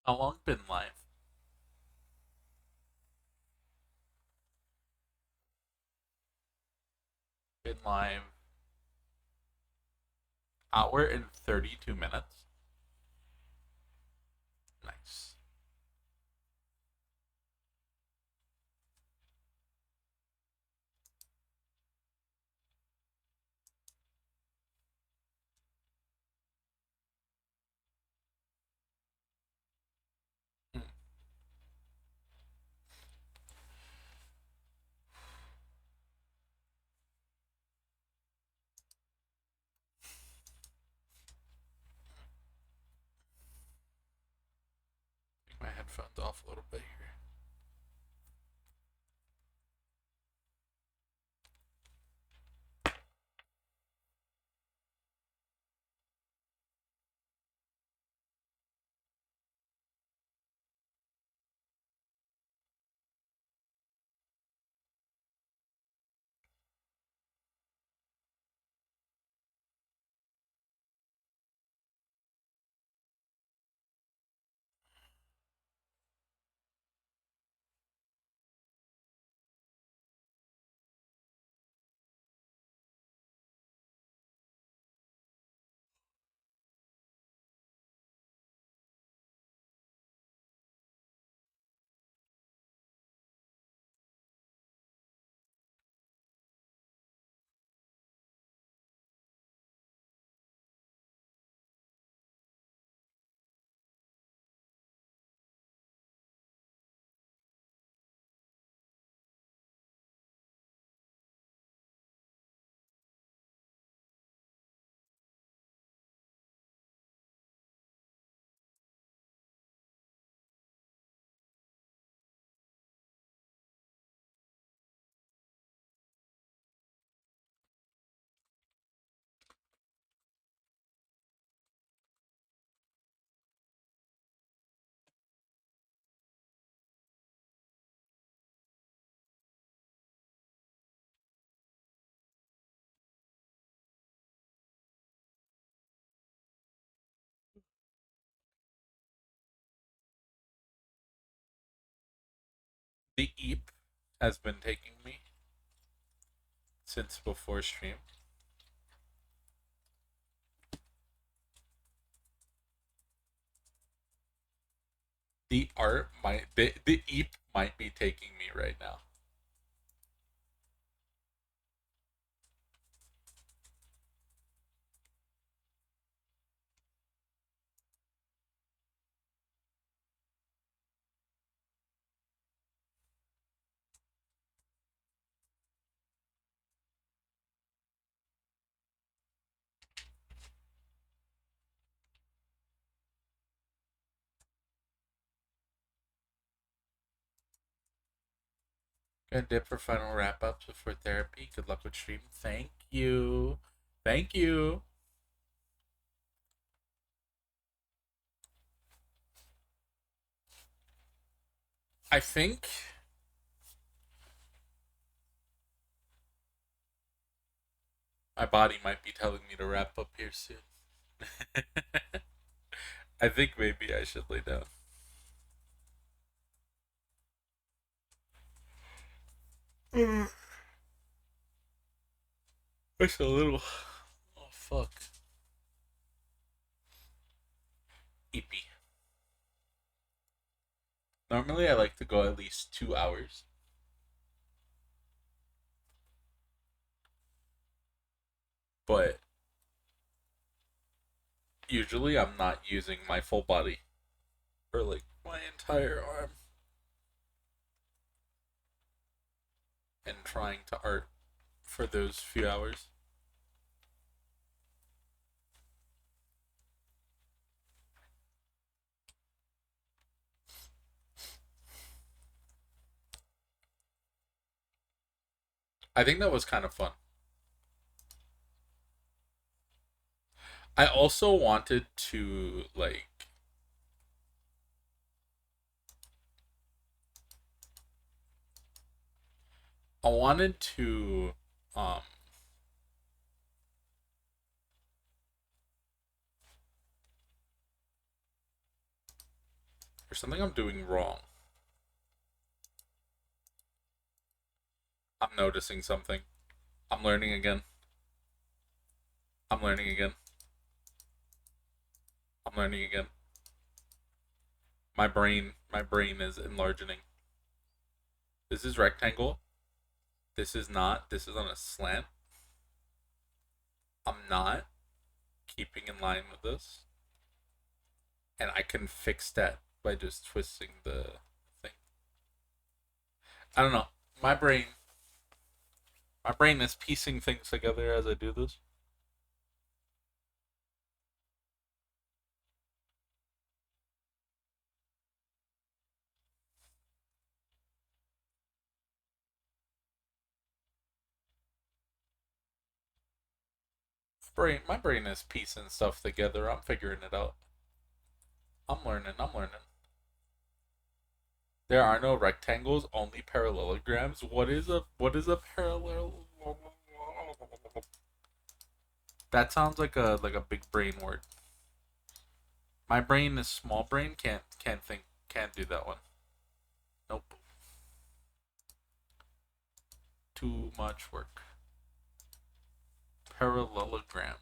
How long been live? Been live hour and 32 minutes. Nice. Hmm. Take my headphones off a little bit here. The Eep has been taking me since before stream. The Eep might be taking me right now. Gonna dip for final wrap ups before therapy. Good luck with stream. Thank you. Thank you. I think my body might be telling me to wrap up here soon. I think maybe I should lay down. It's a little. Oh, fuck. EP. Normally, I like to go at least 2 hours. But usually, I'm not using my full body or like my entire arm and trying to art for those few hours. I think that was kind of fun. I also wanted to like I wanted to um There's something I'm doing wrong. I'm noticing something. I'm learning again. I'm learning again. I'm learning again. My brain is enlarging. This is rectangle. This is not. This is on a slant. I'm not keeping in line with this. And I can fix that by just twisting the thing. I don't know. My brain is piecing things together as I do this. My brain is piecing stuff together. I'm figuring it out. I'm learning. I'm learning. There are no rectangles, only parallelograms. What is a parallel? That sounds like a big brain word. My brain is small brain. Can't do that one. Nope. Too much work. Parallelogram.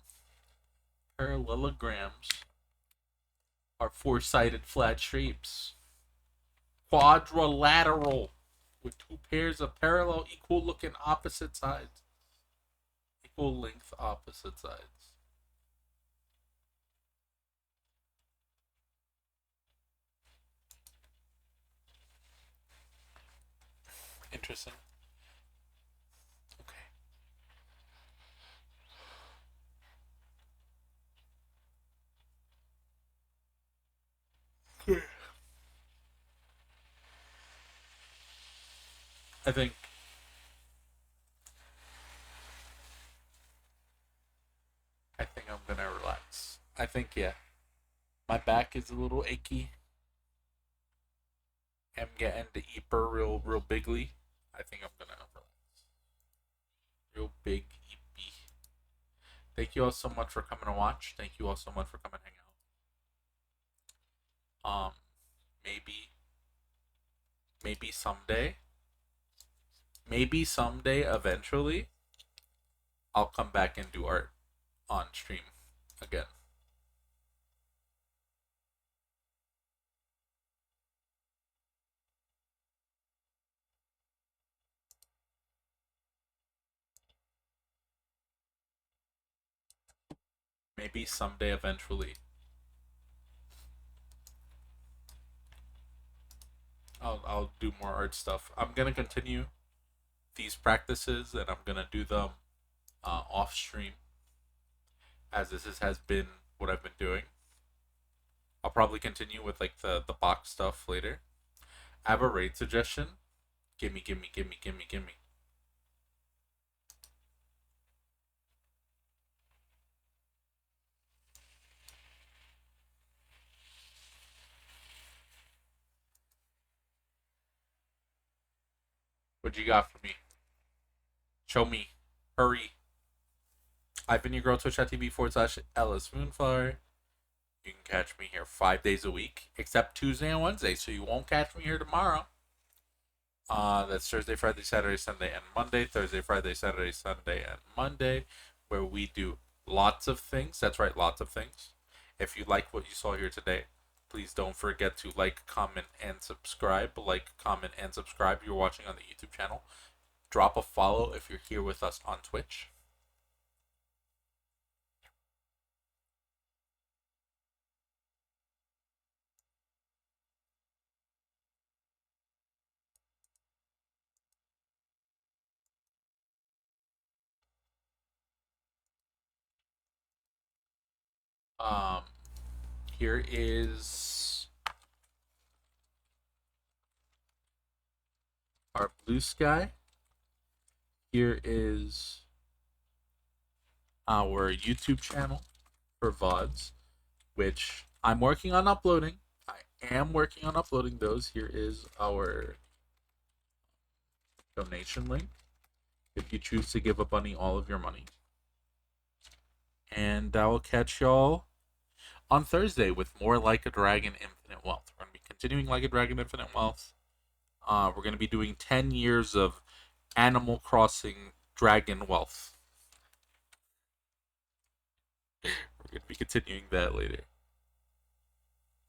Parallelograms are four-sided flat shapes. Quadrilateral with two pairs of parallel equal looking opposite sides. Equal length opposite sides. Interesting. Okay. I think I'm gonna relax. I think yeah. My back is a little achy. I'm getting the eeper real bigly. I think I'm gonna relax. Real big eepy. Thank you all so much for coming to watch. Thank you all so much for coming to hang out. Maybe maybe someday, eventually, I'll come back and do art on stream again. Maybe someday, eventually, I'll do more art stuff. I'm gonna continue these practices, and I'm gonna do them off stream, as has been what I've been doing. I'll probably continue with like the box stuff later. I have a raid suggestion. Gimme, gimme, gimme, gimme, gimme. What you got for me? Show me. Hurry. I've been your girl twitch.tv/Ellis Moonflower. You can catch me here 5 days a week, except Tuesday and Wednesday, so you won't catch me here tomorrow. That's Thursday, Friday, Saturday, Sunday, and Monday. Thursday, Friday, Saturday, Sunday, and Monday, where we do lots of things. That's right, lots of things. If you like what you saw here today, please don't forget to like, comment, and subscribe. Like, comment, and subscribe. You're watching on the YouTube channel. Drop a follow if you're here with us on Twitch. Um, Here is our blue sky. Here is our YouTube channel for VODs, which I'm working on uploading. I am working on uploading those. Here is our donation link if you choose to give a bunny all of your money. And I will catch y'all on Thursday with more Like a Dragon Infinite Wealth. We're going to be continuing Like a Dragon Infinite Wealth. We're going to be doing 10 years of Animal Crossing Dragon Wealth. We're going to be continuing that later.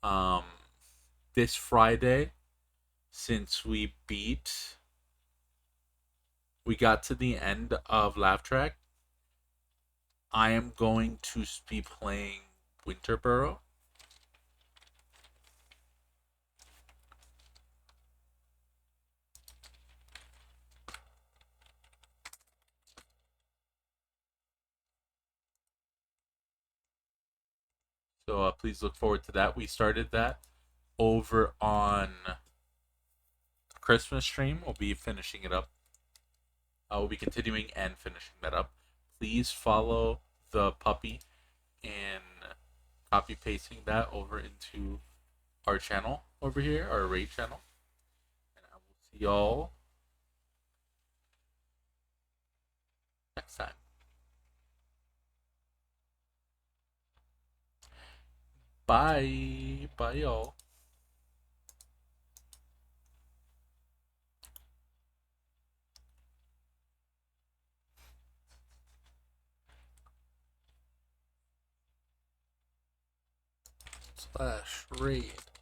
Um, this Friday, since we got to the end of Laugh Track, I am going to be playing Winterborough. So please look forward to that. We started that over on Christmas stream. We'll be finishing it up. We'll be continuing and finishing that up. Please follow the puppy and copy pasting that over into our channel over here, our raid channel. And I will see y'all next time. Bye. Bye, y'all. /raid